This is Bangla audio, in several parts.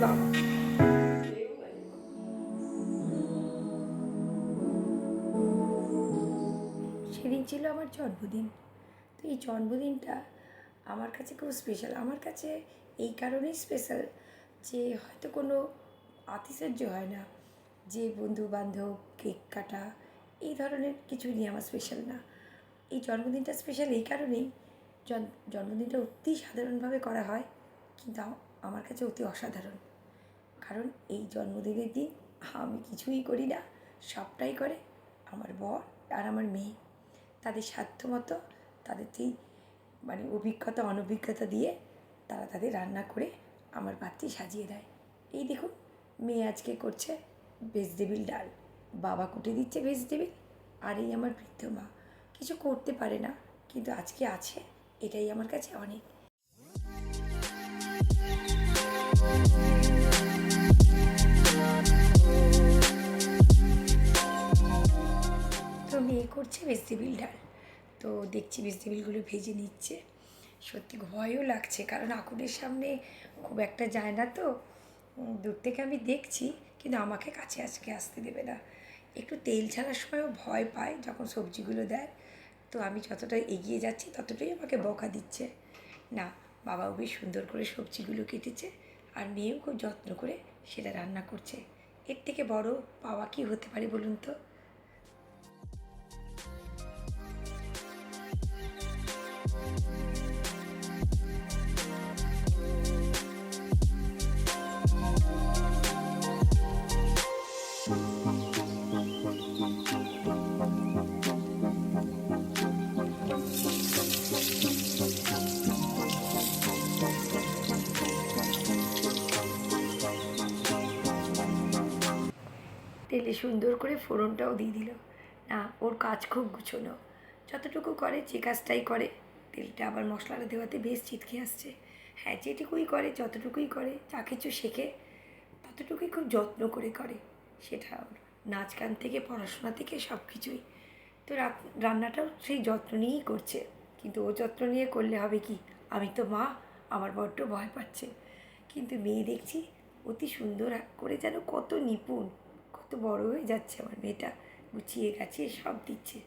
বাবা। সেদিন ছিল আমার জন্মদিন। তো এই জন্মদিনটা আমার কাছে খুব স্পেশাল। আমার কাছে এই কারণেই স্পেশাল যে হয়তো কোনো আতিশয্য হয় না, যে বন্ধু বান্ধব কেক কাটা এই ধরনের কিছু নিয়ে আমার স্পেশাল না। এই জন্মদিনটা স্পেশাল এই কারণেই, জন্মদিনটা অতি সাধারণভাবে করা হয়, কিন্তু আমার কাছে অতি অসাধারণ। কারণ এই জন্মদিনের দিন আমি কিছুই করি না, সবটাই করে আমার বর আর আমার মেয়ে। তাদের সাধ্যমতো তাদেরকেই মানে অভিজ্ঞতা অনভিজ্ঞতা দিয়ে তারা তাদের রান্না করে আমার পাত্রে সাজিয়ে দেয়। এই দেখুন, মেয়ে আজকে করছে ভেজিটেবিল ডাল, বাবা কুটে দিচ্ছে ভেজিটেবিল, আর এই আমার বৃদ্ধ মা কিছু করতে পারে না, কিন্তু আজকে আছে, এটাই আমার কাছে অনেক। তো মেয়ে করছে ভেজিটেবিল ডাল, তো দেখছি ভেজিটেবিলগুলো ভেজে নিচ্ছে। সত্যি ভয়ও লাগছে, কারণ আগুনের সামনে খুব একটা যায় না, তো দূর থেকে আমি দেখছি, কিন্তু আমাকে কাছে আজকে আসতে দেবে না। একটু তেল ছাড়ার সময়ও ভয় পায় যখন সবজিগুলো দেয়, তো আমি যতটা এগিয়ে যাচ্ছি ততটাই আমাকে বকা দিচ্ছে। না, বাবাও বেশ সুন্দর করে সবজিগুলো কেটেছে, আর মেয়েও খুব যত্ন করে সেটা রান্না করছে। এর থেকে বড় পাওয়া কি হতে পারে বলুন তো? তেলে সুন্দর করে ফোড়নটাও দিয়ে দিল। না, ওর কাজ খুব গুছোনো, যতটুকু করে যে কাজটাই করে। তেলটা আবার মশলাটা দেওয়াতে বেশ চিটকে আসছে। হ্যাঁ, যেটুকুই করে যতটুকুই করে, যা কিছু শেখে ততটুকুই খুব যত্ন করে করে। সেটা ওর নাচ গান থেকে পড়াশোনা থেকে সব কিছুই। তো রান্নাটাও সেই যত্ন নিয়েই করছে, কিন্তু ও যত্ন নিয়ে করলে হবে কি, আমি তো মা, আমার বড্ড ভয় পাচ্ছে। কিন্তু মেয়ে দেখছি অতি সুন্দর করে, যেন কত নিপুণ, কত বড় হয়ে যাচ্ছে আমার মেয়েটা, গুছিয়ে গাছিয়ে সব দিচ্ছে।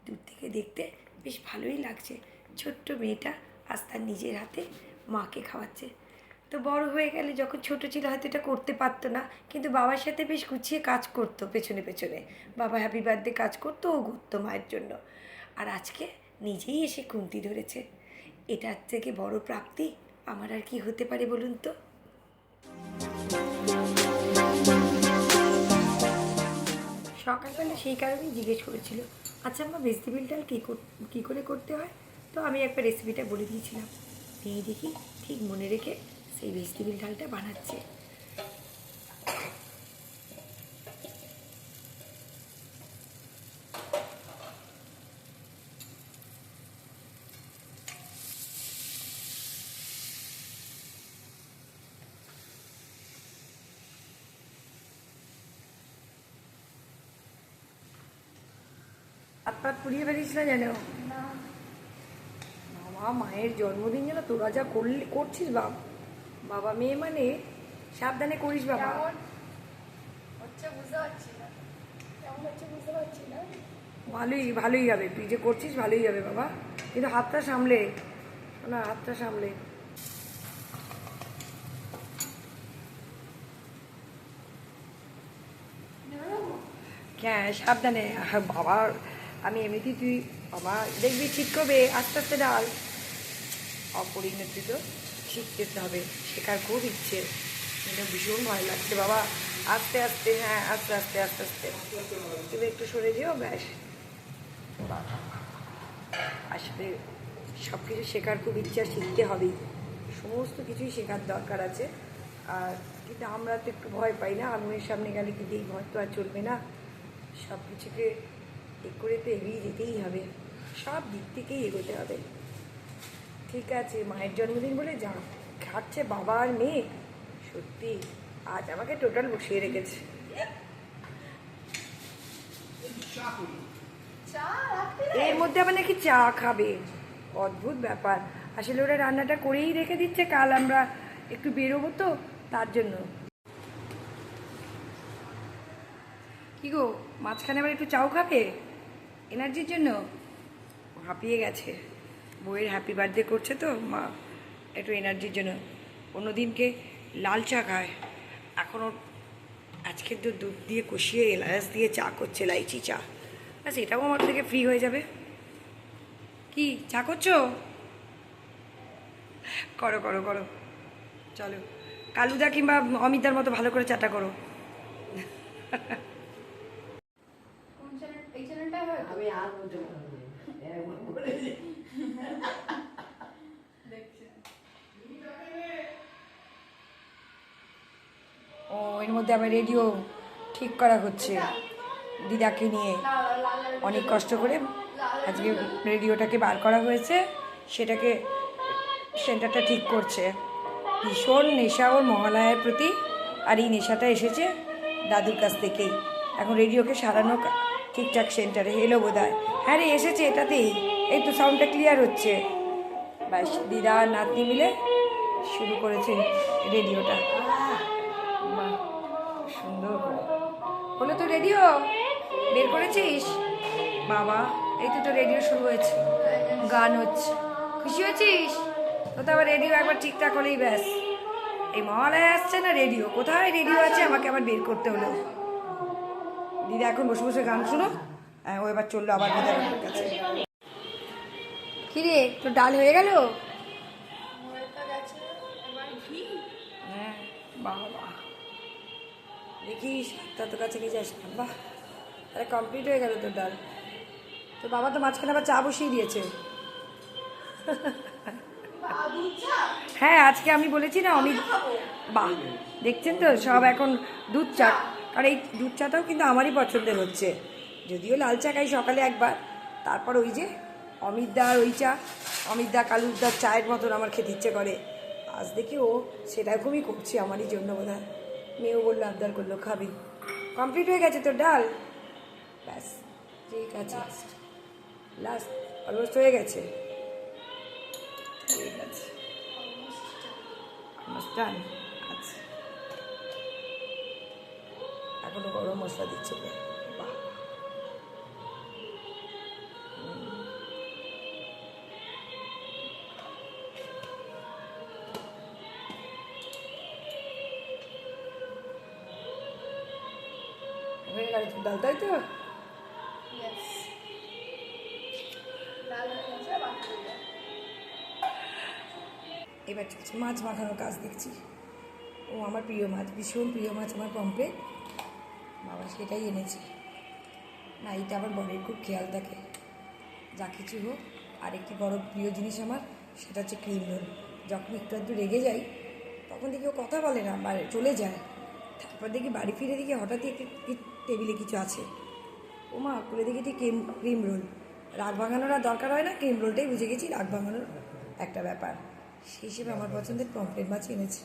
দূর থেকে দেখতে বেশ ভালোই লাগছে। ছোট্ট মেয়েটা আজ তার নিজের হাতে মাকে খাওয়াচ্ছে। তো বড় হয়ে গেলে, যখন ছোট ছিল হয়তো এটা করতে পারতো না, কিন্তু বাবার সাথে বেশ গুছিয়ে কাজ করতো পেছনে পেছনে। বাবা হ্যাপি বার্থডে কাজ করতো, ও করতো মায়ের জন্য। আর আজকে নিজেই এসে খুন্তি ধরেছে। এটার থেকে বড় প্রাপ্তি আমার আর কি হতে পারে বলুন তো? সকালবেলা সেই কারণেই জিজ্ঞেস করেছিল, আচ্ছা আমার ভেজিটেবিল ডাল কী করে করতে হয়? তো আমি একবার রেসিপিটা বলে দিয়েছিলাম। মেয়ে দেখি ঠিক মনে রেখে সেই ভেজিটেবিল ডালটা বানাচ্ছে। হাত পাত পুড়িয়ে ফেলিস না যেন। বাবা, মায়ের জন্মদিন যেন তোরা যা করছিস বাবা মেয়ে মানে সাবধানে করিস বাবা। ভালোই ভালোই হবে, তুই যে করছিস ভালোই হবে বাবা, কিন্তু হাতটা সামলে, না হাতটা সামলে। হ্যাঁ সাবধানে বাবা, আমি এমনিতেই, তুই বাবা দেখবি ঠিক করবে, আস্তে আস্তে ডাল। অপরিণতি তো শিখতে হবে, শেখার খুব ইচ্ছে, কিন্তু ভীষণ ভয় লাগছে বাবা। আস্তে আস্তে, হ্যাঁ আস্তে আস্তে আস্তে আস্তে, তুমি একটু সরে যেও ব্যাস। আসলে সব কিছু শেখার খুব ইচ্ছা, শিখতে হবেই, সমস্ত কিছুই শেখার দরকার আছে। আর কিন্তু আমরা তো একটু ভয় পাই না, আগুনের সামনে গেলে, কিন্তু এই ভয় তো আর চলবে না। সব কিছুকে এ করে তো এগিয়ে যেতেই হবে, সব দিক থেকেই এগোতে হবে। ঠিক আছে, মায়ের জন্মদিন বলে যা খাচ্ছে বাবা আর মেয়ে, সত্যি আজ আমাকে টোটাল বসিয়ে রেখেছে। এর মধ্যে আবার নাকি চা খাবে, অদ্ভুত ব্যাপার। আসলে ওরা রান্নাটা করেই রেখে দিচ্ছে, কাল আমরা একটু বেরোবো, তো তার জন্য। কি গো, মাঝখানে আবার একটু চাও খাবে এনার্জির জন্য? হাঁপিয়ে গেছে, বউয়ের হ্যাপি বার্থডে করছে তো মা, একটু এনার্জির জন্য। অন্যদিনকে লাল চা খায়, এখন ওর আজকে তো দুধ দিয়ে কষিয়ে এলাচ দিয়ে চা করছে, লাইচি চা। ব্যাস এটাও আমার থেকে ফ্রি হয়ে যাবে। কি চা করছো? করো করো করো, চলো কালুদা কিংবা অমিতার মতো ভালো করে চাটা করো। আমি আর বলতে ও এর মধ্যে আবার রেডিও ঠিক করা হচ্ছে দিদাকে নিয়ে, অনেক কষ্ট করে আজকে রেডিওটাকে বার করা হয়েছে, সেটাকে সেন্টারটা ঠিক করছে। ভীষণ নেশা ওর মহালয়ার প্রতি, আর এই নেশাটা এসেছে দাদুর কাছ থেকেই। এখন রেডিওকে সারানো ঠিকঠাক সেন্টারে এলো বোধ হয়। হ্যাঁ রে এসেছে এটাতেই, এই তো সাউন্ডটা ক্লিয়ার হচ্ছে। ব্যাস দিদা আর নাতনি মিলে শুরু করেছে রেডিওটা। বাহ সুন্দর করে হলো তো। রেডিও বের করেছিস? বাবা এই তো রেডিও শুরু হয়েছে, গান হচ্ছে। খুশি হয়েছিস? তো তো আবার রেডিও একবার ঠিকঠাক হলেই ব্যাস। এই মহালয়া আসছে না, রেডিও কোথায় রেডিও আছে আমাকে আবার বের করতে হলো। দিদা এখন বসে বসে গান শুনো, ও এবার চললো আবার দিদার কাছে। কিরে তোর ডাল হয়ে গেল? হ্যাঁ বাহ বাহ, দেখিস তত কাছে নিয়ে যাস না। বাহ তাহলে কমপ্লিট হয়ে গেল তোর ডাল। তো বাবা তো মাঝখানে আবার চা বসিয়ে দিয়েছে। হ্যাঁ আজকে আমি বলেছি না অমিত, বাহ দেখছেন তো সব এখন দুধ চা। আর এই দুধ চাটাও কিন্তু আমারই পছন্দের হচ্ছে, যদিও লাল চা খাই সকালে একবার, তারপর ওই যে অমিতদার ওই চা, অমিতদা কালুরদার চায়ের মতন আমার খেতে ইচ্ছে করে। আজ দেখি ও সেরকমই করছে আমারই জন্য বোধ হয়। মেয়েও বললো আবদার করলো খাবি। কমপ্লিট হয়ে গেছে তোর ডাল? ব্যাস ঠিক আছে, লাস্ট অলমোস্ট হয়ে গেছে। ঠিক আছে অলমোস্ট ডান। আচ্ছা এখনো গরম মশলা দিচ্ছে তো, বাহ হয়ে গেল তোর ডাল, তাই তো? এবার চলছে মাছ মাখানোর কাজ দেখছি। ও আমার প্রিয় মাছ, ভীষণ প্রিয় মাছ আমার পম্পে, বাবা সেটাই এনেছে। না এইটা আবার বরের খুব খেয়াল থাকে, যা কিছু হোক। আর একটি বড় প্রিয় জিনিস আমার, সেটা হচ্ছে ক্রিম রোল। যখন একটু একটু রেগে যাই তখন দেখি ও কথা বলে না, চলে যায়। তারপর দেখি বাড়ি ফিরে দেখি হঠাৎই একটি টেবিলে কিছু আছে, ও মা করে দেখি ঠিক ক্রিম রোল। রাগ ভাঙানোর আর দরকার হয় না, ক্রিম রোলটাই বুঝে গেছি রাগ ভাঙানোর একটা ব্যাপার। সেই হিসেবে আমার পছন্দের পমফ্রেট মাছ এনেছে।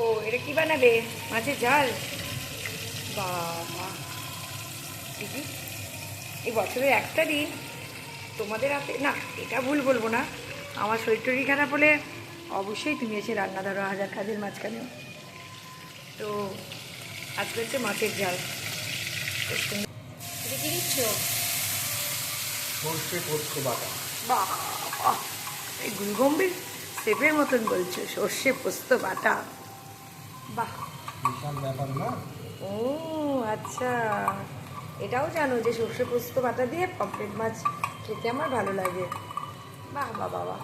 ও এটা কি বানাবে? মাছের ঝাল? বাবা দিদি এই বছরের একটা দিন তোমাদের হাতে, না এটা ভুল বলবো না, আমার শরীর টরীর খারাপ হলে অবশ্যই তুমি এসে রান্না ধরো হাজার কাজের মাঝখানেও। তো আজকে হচ্ছে মাছের ঝাল। এটা কি দিচ্ছ? সর্ষে পোস্ত বাটা। বাহ এই গুলগম্ভীর শেফের মতন বলছো, সর্ষে পোস্ত বাটা, বাহ বিশাল ব্যাপার না? ও আচ্ছা, এটাও জানো যে সর্ষে পোস্ত বাটা দিয়ে পমফ্রেট মাছ খেতে আমার ভালো লাগে। বাহ বাহ বাবা,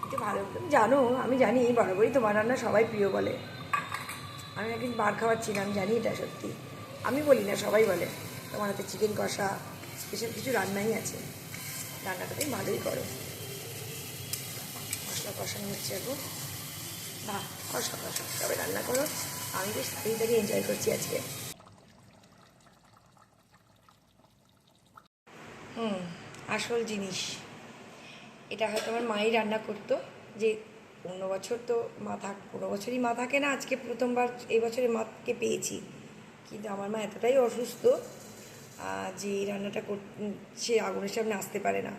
একটু ভালো জানো। আমি জানি বরাবরই তোমার রান্না সবাই প্রিয় বলে। আমি একদিন বার খাওয়াচ্ছিলাম, জানি এটা সত্যি, আমি বলি না সবাই বলে তোমার হাতে চিকেন কষা স্পেশাল কিছু রান্নাই আছে। রান্নাটা তুমি ভালোই করো। মশলা কষানো হচ্ছে এখন, বাহ কষা কষা তবে রান্না করো, আমি বেশ তাড়াতাড়ি এনজয় করছি আজকে। আসল জিনিস এটা হয়তো আমার মাই রান্না করতো, যে অন্য বছর তো কোনো বছরই মা থাকে না, আজকে প্রথমবার এই বছরে মাকে পেয়েছি। কিন্তু আমার মা এতটাই অসুস্থ, যে এই রান্নাটা সে আগুনের সামনে আসতে পারে না।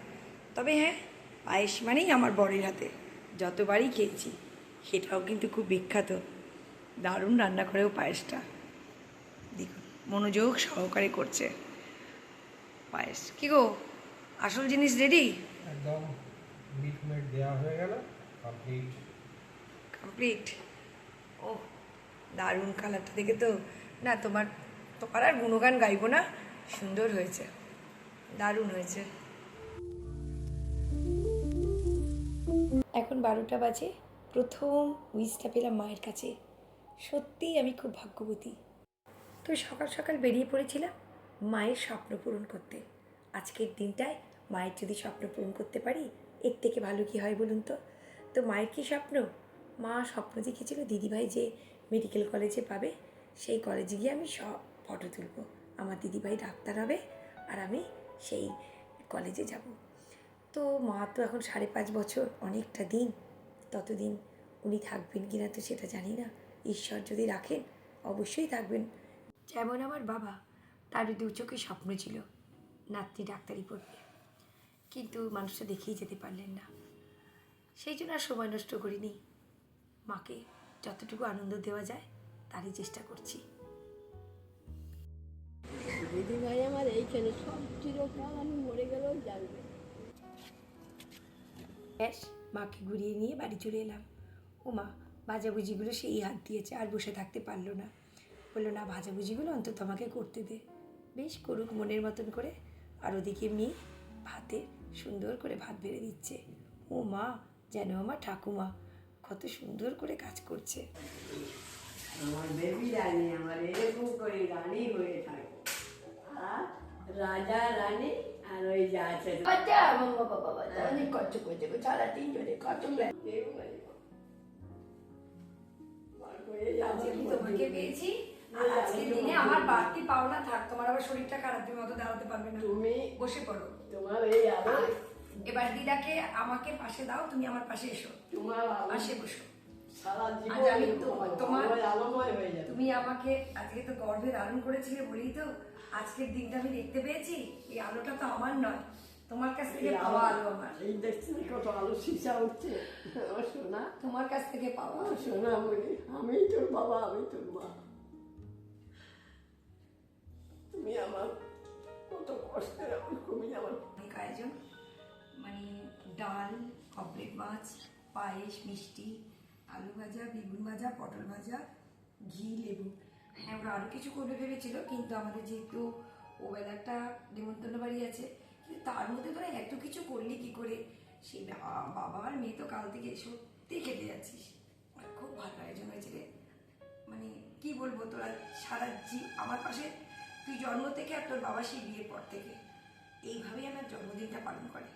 তবে হ্যাঁ, পায়েস মানেই আমার বরের হাতে, যতবারই খেয়েছি। সেটাও কিন্তু খুব বিখ্যাত, দারুণ রান্না করেও পায়েসটা। দেখুন মনোযোগ সহকারে করছে পায়েস। কী গো, আসল জিনিস রেডি? একদম মিল্ক মেড দেওয়া হয়ে গেল, কমপ্লিট। কমপ্লিট। ও দারুণ কালারটা দেখে তো, না তোমার আর গুণগান গাইবো না, সুন্দর হয়েছে, দারুণ হয়েছে। এখন 12টা বাজে, প্রথম উইশটা পেলাম মায়ের কাছে। সত্যিই আমি খুব ভাগ্যবতী। তো সকাল সকাল বেরিয়ে পড়েছিলাম মায়ের স্বপ্ন পূরণ করতে। আজকের দিনটায় মায়ের যদি স্বপ্ন পূরণ করতে পারি, এর থেকে ভালো কী হয় বলুন তো? তো মায়ের কী স্বপ্ন? মা স্বপ্ন দেখেছিল দিদিভাই যে মেডিকেল কলেজে পাবে, সেই কলেজে গিয়ে আমি সব ফটো তুলব। আমার দিদিভাই ডাক্তার হবে আর আমি সেই কলেজে যাব। তো মা তো এখন 5.5 বছর, অনেকটা দিন। ততদিন উনি থাকবেন কি না তো সেটা জানি না। ঈশ্বর যদি রাখেন অবশ্যই থাকবেন। যেমন আমার বাবা, তার দু চোখে স্বপ্ন ছিল নাতনি ডাক্তারি পড়বে, কিন্তু মানুষটা দেখেই যেতে পারলেন না। সেই জন্য আর সময় নষ্ট করিনি। মাকে যতটুকু আনন্দ দেওয়া যায় তারই চেষ্টা করছি। দিদিভাই আমার এইখানে সব চিরকাল, আমি মরে গেলেও জানবে। ব্যাস, মাকে ঘুরিয়ে নিয়ে বাড়ি চলে এলাম। ও মা ভাজাভুজিগুলো সেই হাত দিয়েছে, আর বসে থাকতে পারলো না। বললো না, ভাজাভুজিগুলো অন্তত আমাকে করতে দে। বেশ করুক মনের মতন করে। আর ওদিকে মেয়ে ভাতে সুন্দর করে ভাত বেড়ে দিচ্ছে। ও মা যেন আমার ঠাকুমা, কত সুন্দর করে কাজ করছে। আমার বেবি রানী আমার এরকম করে রানী হয়ে থাকে, আর রাজা রানী আর ওই যা আছে বাচ্চা বাবা বাবা বাচ্চা অনেক কষ্ট করছে গো, সারা তিনজনে কত তোমাকে পেয়েছি, আর আজকের দিনে আমার বাড়তি পাওনা থাক। তোমার আবার শরীরটা খারাপ, তুমি অত দাঁড়াতে পারবে না। তুমি বসে পড়ো। তোমার এই আলো, এবার দিদাকে আমাকে পাশে দাও, তুমি আমার পাশে এসো, তোমার আলো পাশে বসো। সারা আজ জীবন আমি তোমার আলোময় হয়ে যাবে। তুমি আমাকে আজকে তো গর্ভে ধারণ করেছিলে বলেই তো আজকের দিনটা আমি দেখতে পেয়েছি। এই আলোটা তো আমার নয়, তোমার কাছ থেকে পাওয়া আলো আমার। এই দেখছি কত আলো শিশা উঠছে আমার সোনা, তোমার কাছ থেকে পাওয়া। আমার সোনা বলি আমি তোর বাবা, আমি তোর মা। তুমি আমার কত কষ্টের, আমার কমে আমার অনেক আয়োজন, মানে ডাল, পমফ্রেট মাছ, পায়েস, মিষ্টি, আলু ভাজা, বেগুন ভাজা, পটল ভাজা, ঘি, লেবু। হ্যাঁ, ওরা আরও কিছু করবে ভেবেছিল, কিন্তু আমাদের যেহেতু ওবেলা একটা নেমন্তন্ন বাড়ি আছে, কিন্তু তার মধ্যে তোরা এত কিছু করলি কি করে? সেই বাবা আর মেয়ে তো কাল থেকে সত্যি খেতে যাচ্ছিস। আমার খুব ভালো আয়োজন হয়েছে রে। মানে কি বলবো, তোরা সারা আমার পাশে, তুই জন্ম থেকে আর তোর বাবা সেই বিয়ের পর থেকে এইভাবেই আমার জন্মদিনটা পালন করে।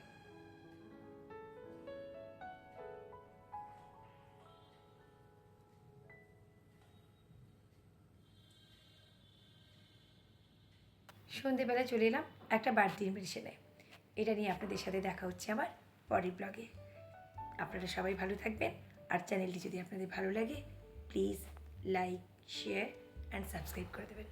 সন্ধেবেলায় চলে এলাম একটা বার্থডে ইনভিটেশনে। এটা নিয়ে আপনাদের সাথে দেখা হচ্ছে আমার পরের ব্লগে। আপনারা সবাই ভালো থাকবেন, আর চ্যানেলটি যদি আপনাদের ভালো লাগে please like, share and subscribe করে দেবেন।